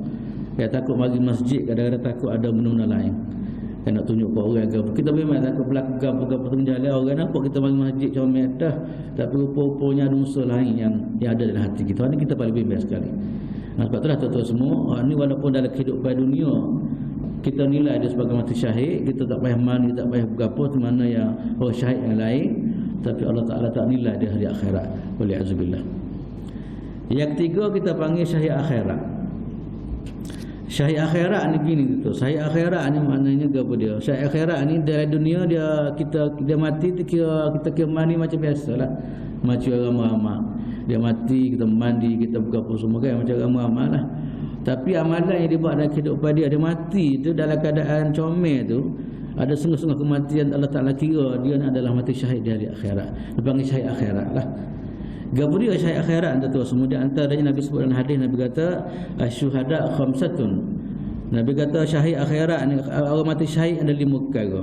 Takut mari masjid, kadang-kadang takut ada benda-benda lain. Nak tunjuk ke orang ke, kita memang takut belakang apa tengah jalan orang nampak kita mari masjid comel dah, tapi rupa-rupanya ada unsur lain yang ada dalam hati kita. Ini kita paling bimbang sekali. Sebab itulah tuan-tuan semua, ini walaupun dalam kehidupan dunia kita nilai dia sebagai mati syahid, kita tak payah mandi, tak payah bergapo di mana yang orang syahid yang lain, tapi Allah Ta'ala tak nilai dia hari akhirat. Wal'azubillah. Yang ketiga kita panggil syahid akhirat. Syahid akhirat ni gini tu. Syahid akhirat ni maknanya apa dia? Syahid akhirat ni dalam dunia dia mati tu kita kira mandi macam biasalah. macam ramah-ramah. Dia mati, kita mandi, kita buka apa semua kan, macam ramah-ramah lah. Tapi amalan yang dibuat dalam kehidupan dia mati tu dalam keadaan comel tu, ada sungguh-sungguh kematian, Allah Ta'ala kira dia adalah mati syahid di hari akhirat. Dia panggil syahid akhirat lah. Gapo dia syahid akhirat tu semua. Di antaranya Nabi sebut dalam hadis, Nabi kata asyuhada khamsatun. Nabi kata syahid akhirat ni, orang mati syahid ada 5 perkara.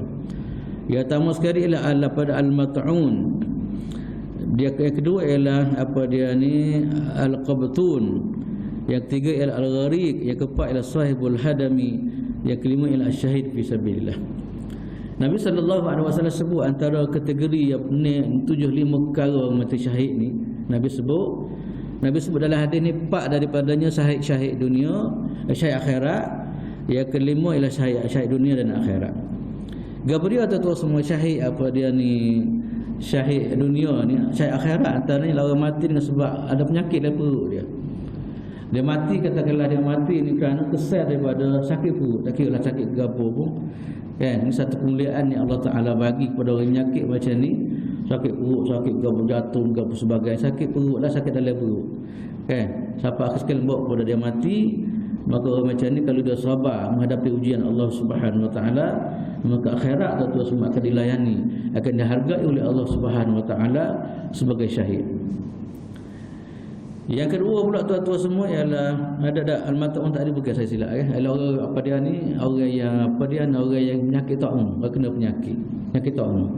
Yang pertama sekali ialah pada al-mat'un. Dia yang kedua ialah apa dia ni, al-qabtun. Yang ketiga ialah al-gharik. Yang keempat ialah sahibul hadami. Yang kelima ialah syahid fi sabilillah. Nabi SAW sebut antara kategori yang 75 perkara mati syahid ni, Nabi sebut dalam hadis ni 4 daripadanya syahid dunia, syahid akhirat. Yang kelima ialah syahid dunia dan akhirat. Gapo dia tu semua syahid apa dia ni, syahid dunia ni, syahid akhirat antaranya orang mati dengan sebab ada penyakit dalam perut dia. Dia mati, katakanlah dia mati ni kerana kesal daripada sakit perut, tak kira lah sakit gapo pun kan. Ini satu kemuliaan yang Allah Ta'ala bagi kepada orang penyakit macam ni, sakit perut, sakit gapo jantung, gapo sebagainya, sakit perut lah, sakit dalam perut kan. Sampai akhir sekali bawa kepada dia mati. Maka orang macam ni kalau dia sabar menghadapi ujian Allah Subhanahu Wa Ta'ala, maka akhirat tu semua akan dilayani, akan dihargai oleh Allah Subhanahu Wa Ta'ala sebagai syahid. Yang kedua pula tuan-tuan semua ialah ada al-mat'un tadi, bukan saya silap ialah orang apa dia ni, orang yang apa dia, orang yang penyakit ta'un, orang kena penyakit ta'un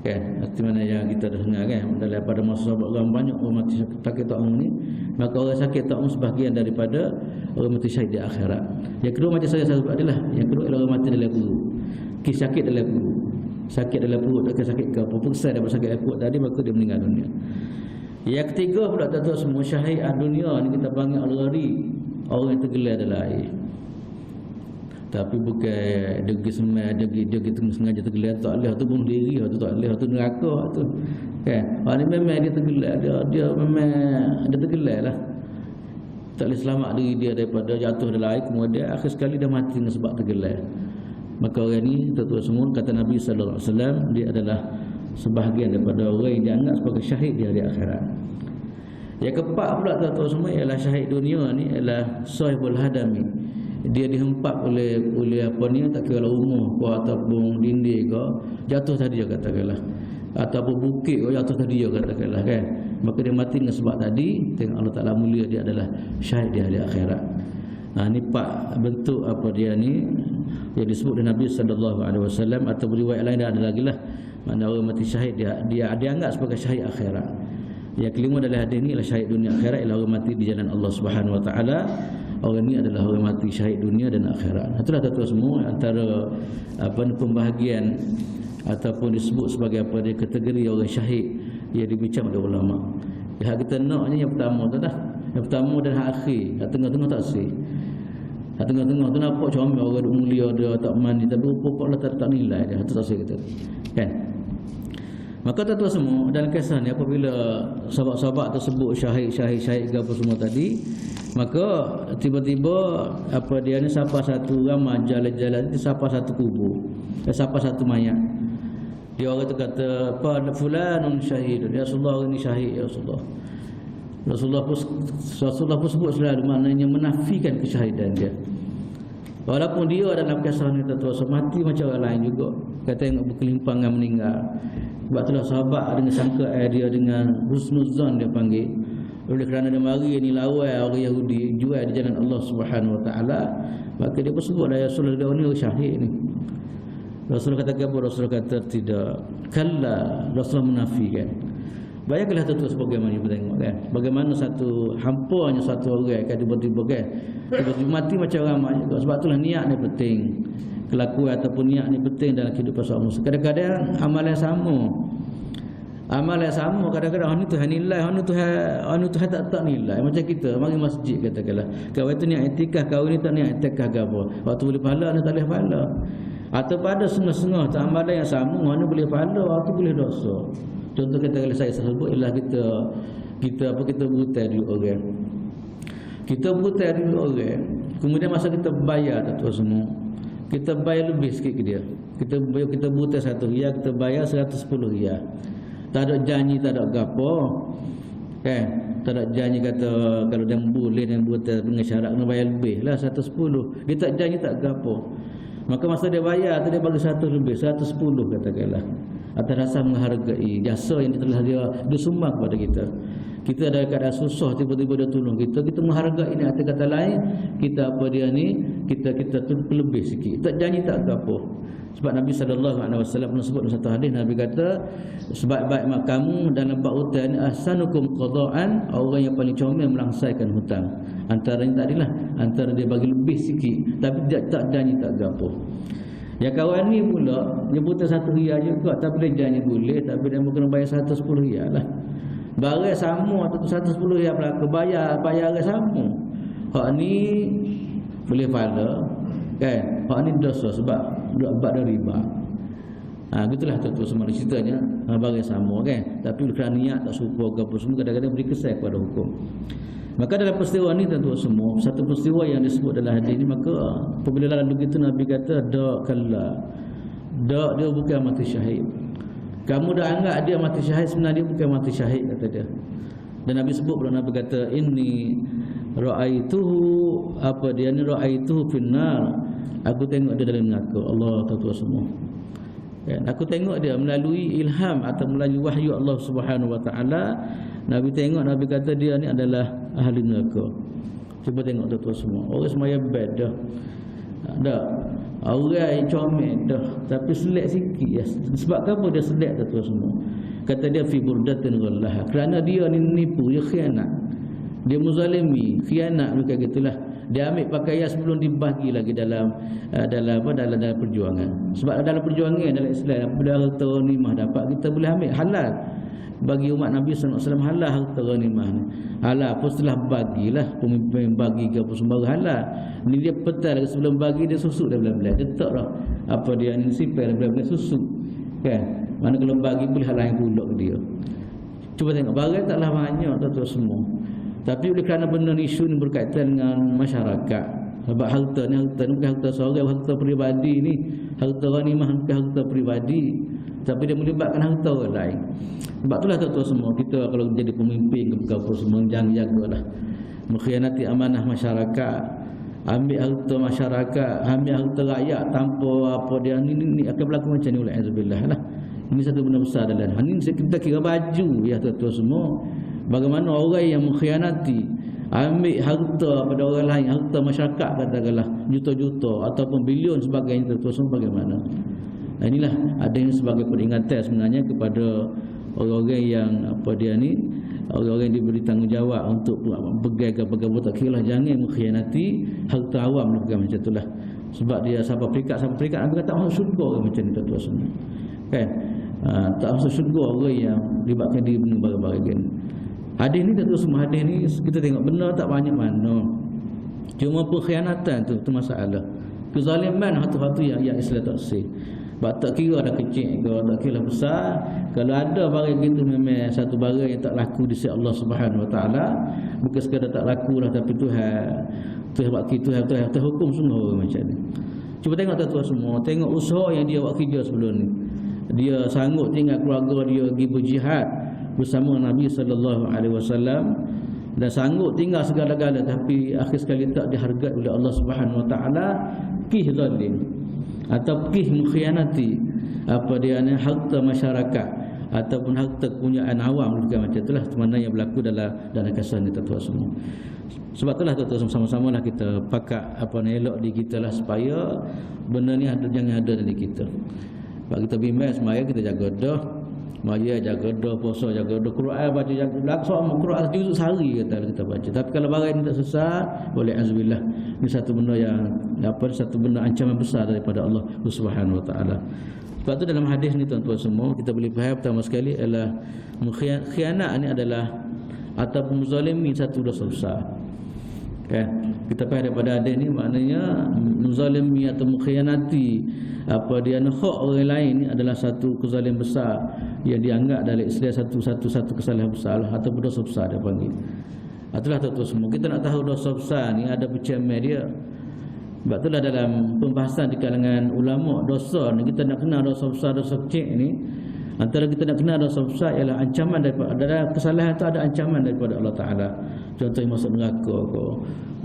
kan. Arti mana yang kita dah dengar kan, dalam pada masa sahabat orang banyak orang mati sakit ta'un ni. Maka orang sakit ta'un sebahagian daripada orang mati syahid di akhirat. Yang kedua macam saya sebut adalah, yang kedua ialah orang mati dalam perut, sakit dalam perut, sakit dalam perut, sakit ke apa pun daripada sakit dalam perut tadi, maka dia meninggal dunia. Yang ketiga pula tuan-tuan semua, syahid dunia ni kita panggil al-ghari, orang yang tergelar dalam air. Tapi bukan dia semai, dia sengaja tergelar, tak boleh tu bunuh diri, tu tak boleh, tu neraka tu kan. Orang ni memang dia tergelar, dia memang dia tergelar lah, tak boleh selamat diri dia daripada jatuh dalam air, kemudian akhir sekali dia mati dengan sebab tergelar. Maka orang ni tuan-tuan semua, kata Nabi SAW, dia adalah sebahagian daripada orang yang dianggap sebagai syahid di hari akhirat. Yang keempat pula tuan-tuan semua ialah syahid dunia ni ialah sahibul hadami. Dia dihempap oleh apa ni, tak kira rumah ke ataupun dinding ke, jatuh tadi je katakanlah, ataupun bukit ke jatuh tadi je katakanlah kan. Maka dia mati dengan sebab tadi. Tengok Allah Ta'ala mulia, dia adalah syahid di hari akhirat. Ni 4 bentuk apa dia ni yang disebut oleh Nabi SAW. Atau riwayat lain ada lagi lah, mana orang mati syahid dia dianggap sebagai syahid akhirat. Yang kelima adalah hadis ni ialah syahid dunia akhirat, ialah orang mati di jalan Allah Subhanahu Wa Ta'ala. Orang ni adalah orang mati syahid dunia dan akhirat. Itulah tuan-tuan semua antara apa pembahagian ataupun disebut sebagai apa dia, kategori orang syahid yang dibincang oleh ulama. Yang kita naknya yang pertama tu dah, yang pertama dan hak akhir. Yang tengah-tengah tak sih. Yang tengah-tengah tu nampak comel, orang mulia dia tak mandi, tapi rupa Allah tak nilai dia. Itu tak sih kita kan. Maka tuan-tuan semua, dalam kisah ni apabila sahabat-sahabat tersebut syahid apa semua tadi, maka tiba-tiba apa dia ni, siapa satu ramai jalan-jalan, siapa satu kubur, siapa satu mayat. Dia orang tu kata, apa fulanun syahid, ya Rasulullah, ini syahid ya Rasulullah. Rasulullah pun sebut selalu, maknanya menafikan kesyahidan dia. Walaupun dia dalam kisah ni tuan-tuan mati macam orang lain juga. Kata tengok berkelimpangan meninggal. Sebab itulah sahabat dengan sangka dia dengan husnuzan dia panggil. Oleh kerana dia mari ni lawan orang Yahudi, jual di jalan Allah Subhanahu Wa Ta'ala, maka dia pun sebut ya Rasulullah, dia ni syahid ni. Rasulullah kata apa? Rasulullah kata tidak. Kalla, Rasulullah menafikan. Bayangkanlah tuan-tuan sebagaimana kita tengok kan, bagaimana satu hampanya satu orang kan tiba-tiba kan, tiba-tiba mati macam ramai juga. Sebab itulah niat ni penting, kelakuan ataupun niat ni penting dalam kehidupan seorang muslim. Kadang-kadang amalan sama, kadang-kadang hanya Tuhan nilai, hanya Tuhan tak nilai. Macam kita mari masjid katakanlah, kau itu niat iktikaf, kau ni tak niat iktikaf ke apa, waktu boleh pahala ni tak boleh pahala. Atau pada setengah-setengah amalan yang sama, hanya boleh pahala, waktu boleh dosa. Contoh kata saya sebut ialah kita berhutang dulu orang. Kita berhutang dulu orang. Kemudian masa kita bayar tuan semua, kita bayar lebih sikit ke dia. Kita berhutang 1 riyal, kita bayar 110 riyal. Tak ada janji, tak ada gapo. Kan? Tak ada janji kata kalau dia boleh dan buat dengan syarat kena bayar lebih lah 110. Dia tak janji tak gapo. Maka masa dia bayar tu dia bagi 100 lebih, 110 katakanlah. Atas dasar menghargai jasa yang telah dia sumbang kepada kita. Kita ada keadaan susah, tiba-tiba dia tolong kita, kita menghargai ini. Atas kata lain, kita apa dia ni, kita lebih sikit. Tak janji tak gapo. Sebab Nabi SAW pernah sebut dalam satu hadis, Nabi kata sebaik-baik mak kamu dalam bab hutang ahsanukum qada'an, orang yang paling comel melangsaikan hutang. Antaranya tadilah, antara dia bagi lebih sikit tapi tak janji tak gapo. Ya kawan ni pula nyebutan 1 riyal juga, tapi dia janji boleh, tapi dia kena bayar 110 riyal lah. Barang sama tu 110 riyal pelaka bayar sama. Hak ni boleh pahala kan, hak ni dosa sebab ada riba. Gitulah tu semua ceritanya. Barang sama kan, tapi kerana niat tak serupa ke apa semua, kadang-kadang beri kesan kepada hukum. Maka dalam peristiwa ni tentu semua, satu peristiwa yang disebut dalam hadis ni, maka apabila dalam begitu Nabi kata dak kalla, dak dia bukan mati syahid. Kamu dah anggap dia mati syahid, sebenarnya dia bukan mati syahid, kata dia. Dan Nabi sebut pula, Nabi kata inni ra'aituhu, apa dia ni, ra'aituhu finnar, aku tengok dia dalam neraka. Allah tahu semua. Ya, aku tengok dia melalui ilham atau melalui wahyu Allah Subhanahu Wa Taala. Nabi tengok, Nabi kata dia ni adalah ahli neraka. Cuba tengok tuan-tuan semua. Orang semaya bad dah. Dah. Orang yang comel dah, tapi selek sikit ya. Sebab apa dia selek tuan-tuan semua? Kata dia fi burdatin ghallah. Kerana dia ni nipu, dia khianat. Dia muzalimi, khianat macam gitulah. Dia ambil pakaian sebelum dibagi lagi dalam perjuangan. Sebab dalam perjuangan dalam Islam, apabila harta ghanimah dapat, kita boleh ambil halal. Bagi umat Nabi SAW halal harta ghanimah ni. Halal pun setelah bagilah, pemimpin bagi ke apa sembarang halal. Ni dia petal lagi sebelum bagi, dia susuk dah belah-belah. Dia tak lah apa dia ni sipel belah-belah susuk. Kan? Mana kalau bagi boleh halal yang pulak dia. Cuba tengok, barang taklah banyak tuan-tuan semua. Tapi oleh kerana benda ni, isu ni berkaitan dengan masyarakat. Sebab harta ni bukan harta seorang, harta peribadi ni. Harta ghanimah bukan harta peribadi, tapi dia melibatkan harta orang lain. Sebab itulah tuan-tuan semua, kita kalau jadi pemimpin ke apa semua, jangan-jagalah mengkhianati amanah masyarakat, ambil harta masyarakat, ambil harta rakyat tanpa apa dia ni akan berlaku macam ni, wa'alaikumsalam lah. Ini satu benda besar dalam ini. Kita kira baju ya tuan-tuan semua. Bagaimana orang yang mengkhianati, ambil harta pada orang lain, harta masyarakat katakanlah juta-juta ataupun bilion sebagainya, tuan-tuan semua bagaimana. Inilah ada yang sebagai peringatan sebenarnya kepada orang-orang yang apa dia ni, orang-orang yang diberi tanggungjawab untuk pegang tak kira lah, jangan mengkhianati harta awam bukan macam itulah. Sebab dia sampai peringkat Nabi kata tak masuk syurga macam ni tuan-tuan semua. Kan? Tak masuk syurga orang yang libatkan diri benda barang-barang ni. Hadis ni tentu semua, hadis ni kita tengok benar tak banyak mana. Cuma pengkhianatan tu masalah. Kezaliman hatu-hatu yang Islam tak sih. Sebab tak kira ada kecil ke, tak kira besar. Kalau ada barang gitu memang satu barang yang tak laku di sisi Allah Subhanahu Wa Taala. Bukan sekadar tak laku lah, tapi Tuhan hukum semua orang macam ni. Cuba tengok tuan-tuan semua, tengok usaha yang dia buat kerja sebelum ni. Dia sanggup tinggal keluarga dia pergi berjihad bersama Nabi SAW, dan sanggup tinggal segala-gala, tapi akhir sekali tak dihargai oleh Allah Subhanahu Wa Taala. Kih zalim atau kih mengkhianati apa dia ni, harta masyarakat ataupun harta kepunyaan awam juga macam itulah mana yang berlaku dalam kisah ni tuan-tuan semua. Sebab itulah tuan-tuan sama-sama lah kita pakat apa ni, elok di kita lah supaya benda ni jangan ada dalam kita. Sebab kita bimbang semaya kita jaga dah, maya jaga dah, puasa jaga dah, Quran baca jaga laksana Quran juzuk sehari kita baca. Tapi kalau barang ni tak sesat, boleh azbillah. Ini satu benda yang satu benda ancaman besar daripada Allah Subhanahu Wa Taala. Sebab tu dalam hadis ni tuan-tuan semua kita boleh faham pertama sekali adalah khianat ni adalah ataupun menzalimi satu dosa besar. Kan? Kita faham daripada hadis ni maknanya menzalimi atau mengkhianati apa dia hak orang lain ni adalah satu kezaliman besar yang dianggap dalam Islam satu kesalahan besar lah, atau dosa besar dia panggil. Itulah tuan-tuan semua, kita nak tahu dosa besar ni ada pecahan dia. Sebab itulah dalam pembahasan di kalangan ulama dosa ni, kita nak kenal dosa besar dosa kecil ni Antara kita nak kenal dosa besar ialah ancaman daripada, dalam kesalahan itu ada ancaman daripada Allah Ta'ala. Contohnya masuk neraka ke,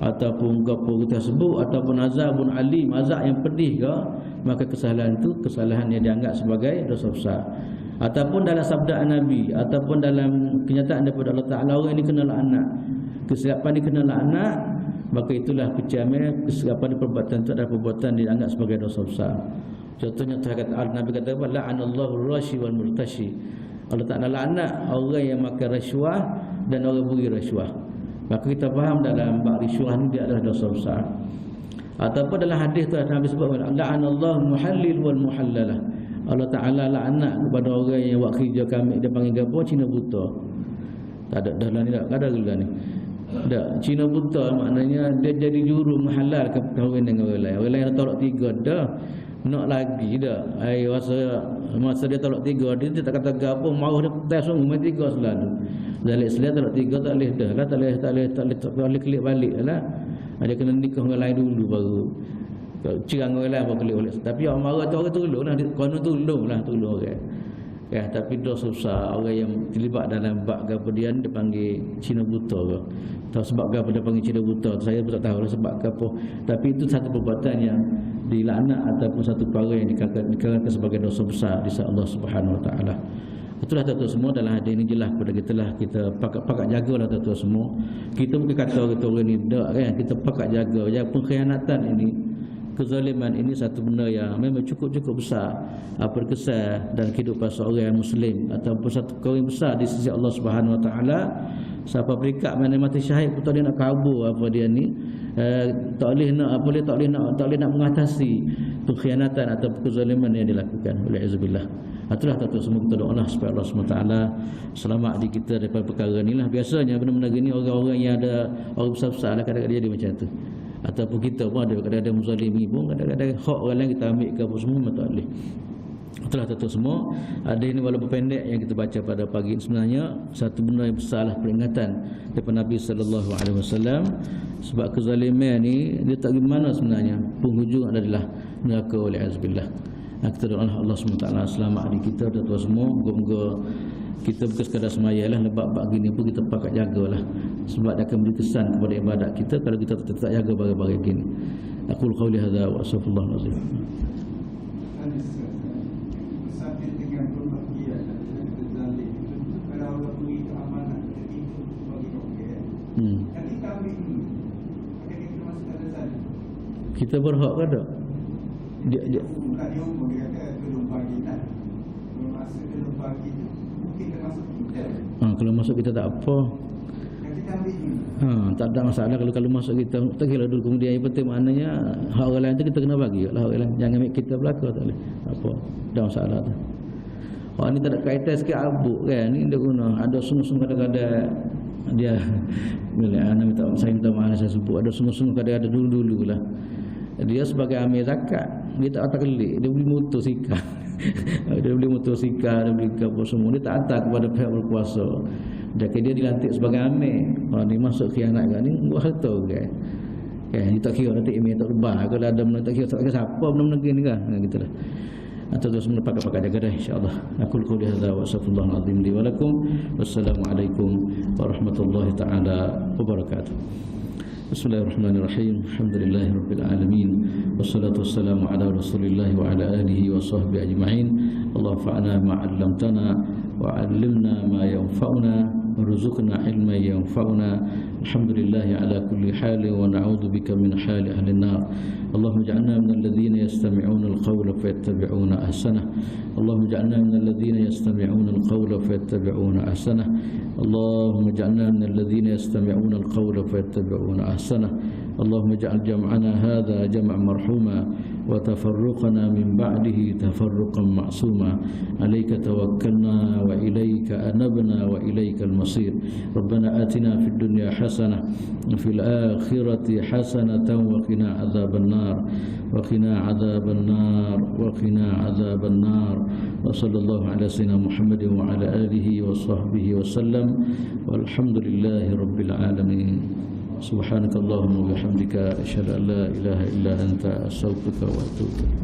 ataupun apa kita sebut, ataupun azabun alim, azab yang pedih ke, maka kesalahan itu kesalahan yang dianggap sebagai dosa besar. Ataupun dalam sabda Nabi, ataupun dalam kenyataan daripada Allah Ta'ala, orang ini kena laknat, kesilapan ini kena laknat, maka itulah kecaman, kesilapan perbuatan itu adalah perbuatan dianggap sebagai dosa besar. Contohnya Nabi kata apa? La'anallahu ar-rashi wal murtashi. Allah Ta'ala laknat orang yang makan rasuah dan orang beri rasuah. Maka kita faham dalam bab rasuah ni dia adalah dosa besar. Ataupun dalam hadis tu Nabi sebut la'anallahu muhallil wal muhallalah. Allah Ta'ala laknat kepada orang yang buat kerja kami, dia panggil gapo? Cina buta. Tak ada dah ni, tak ada gula ni. Tak, Cina buta maknanya dia jadi juru menghalalkan kahwin dengan orang lain. Orang lain tolak 3 dah. Nak lagi dah. Masa dia tolak 3 dia tak kata gapo, mau dia dah sungguh main 3 selalu. Zalik selia tolak 3 tak boleh dah lah, tak boleh klik balik lah. Dia kena nikah orang lain dulu baru. Cerang orang lain baru klik balik. Tapi orang marah tu orang tolonglah, konon tolong orang. Ya, tapi dosa besar orang yang terlibat dalam bab gapo dia panggil Cina buta ke. Tahu sebab gapo dia panggil Cina buta, saya pun tak tahu lah sebab gapo. Tapi itu satu perbuatan yang dilaknat ataupun satu perkara yang dikatakan sebagai dosa besar di sisi Allah Subhanahu Wa Taala. Itulah tuan-tuan semua dalam hadis ini jelas kepada kita lah, kita pakat jagalah tuan-tuan semua. Kita bukan kata orang ni dak kan, kita pakat jaga. Pengkhianatan ini, kezaliman ini satu benda yang memang cukup besar berkesan dalam kehidupan seorang Muslim, ataupun satu perkara yang besar di sisi Allah Subhanahu Wa Taala. Siapa berikat mana mati syahid pun tak boleh nak kabur apa dia ni, tak boleh nak mengatasi pengkhianatan atau kezaliman yang dilakukan oleh Azbillah. Itulah tuan-tuan semua, kita doalah supaya Allah SWT selamat di kita daripada perkara ni lah. Biasanya benda-benda gini orang-orang yang ada orang besar-besar lah kadang-kadang jadi macam tu. Ataupun kita pun ada kadang-kadang muzalimi pun, kadang-kadang hak orang lain kita ambil ke apa semua, tak boleh. Itulah tuan-tuan semua, ada ini walaupun pendek yang kita baca pada pagi ini, sebenarnya satu benda yang besarlah peringatan daripada Nabi SAW. Sebab kezaliman ni dia tak gimana sebenarnya, penghujung adalah neraka oleh Azbillah. Kita doa Allah SWT selamat di kita tuan-tuan semua. Moga-moga kita bukan sekadar semayalah, lebak-bak gini pun kita pakat jagalah, sebab dia akan beri kesan kepada ibadat kita kalau kita tak jaga barang-barang gini. Aqul qawli hadza wa astaghfirullahal azim. Sambil dengan pembagian zalim itu kalau Allah beri keamanan itu bagi orang. Jadi kami dulu kita masuk ke zalim. Kita berhak ke tak? Dia bukan dia umur, dia kata belum pagi dah. Belum masuk belum pagi tu mungkin termasuk kita. Kalau masuk kita tak apa. Jadi kami dulu. Tak ada masalah kalau masuk kita. Tak kira dulu kemudian yang penting maknanya hak orang lain tu kita kena bagi lah hak orang lain. Jangan ambil kita belaka tak boleh. Apa? Tak masalah tu. Orang ni tak ada kaitan sikit abuk kan. Ni dia guna ada sungguh-sungguh kadang-kadang dia bila saya minta maaf saya sebut, ada sungguh-sungguh kadang-kadang dulu-dulu lah. Dia sebagai amil zakat, dia tak hantar kelik, dia beli motosikal. Dia beli motosikal, dia beli apa semua, dia tak hantar kepada pihak berkuasa. Dia dilantik sebagai amil. Ni masuk khianat kan ni, buat harta kan. Dia tak kira nanti email tak lebah, kalau ada benda tak kira siapa benda-benda gini kan. Gitulah. Atau semua pakai-pakai jaga dah insya-Allah. Aqul qawli hadza wa astaghfirullahal azim li wa lakum. Wassalamualaikum warahmatullahi taala wabarakatuh. Bismillahirrahmanirrahim. Alhamdulillahirabbil alamin. Wassalatu wassalamu ala Rasulillah wa ala alihi wa sahbihi ajma'in. Allahumma fa'na ma 'allamtana wa 'allimna ma yanfa'una warzuqna ilman yanfa'una. Alhamdulillahi ala kulli halin wa na'udzu bika min hali ahli an-nar. Allahumma ij'alna minal ladzina yastami'una al-qawla fayattabi'una ahsanah. Allahumma ij'alna minal ladzina yastami'una al-qawla fayattabi'una ahsanah. Allahumma ij'alna minal ladzina yastami'una al-qawla fayattabi'una ahsanah. Allahumma ij'al jam'ana hadha jam'an marhuma wa tafarruqana min ba'dihi tafarruqan ma'suma. 'Alaika tawakkalna wa ilayka anabna wa ilaikal masir. Rabbana atina fid dunya hasanah wa fil akhirati hasanatan wa qina adzaban nar wa qina adzaban nar wa qina adzaban nar. Wa sallallahu ala sayyidina Muhammadin wa ala alihi wa sahbihi wa sallam. Walhamdulillahi rabbil alamin. Subhanakallahumma wa bihamdika asyhadu an la ilaha illa anta astaghfiruka wa atubu ilaik.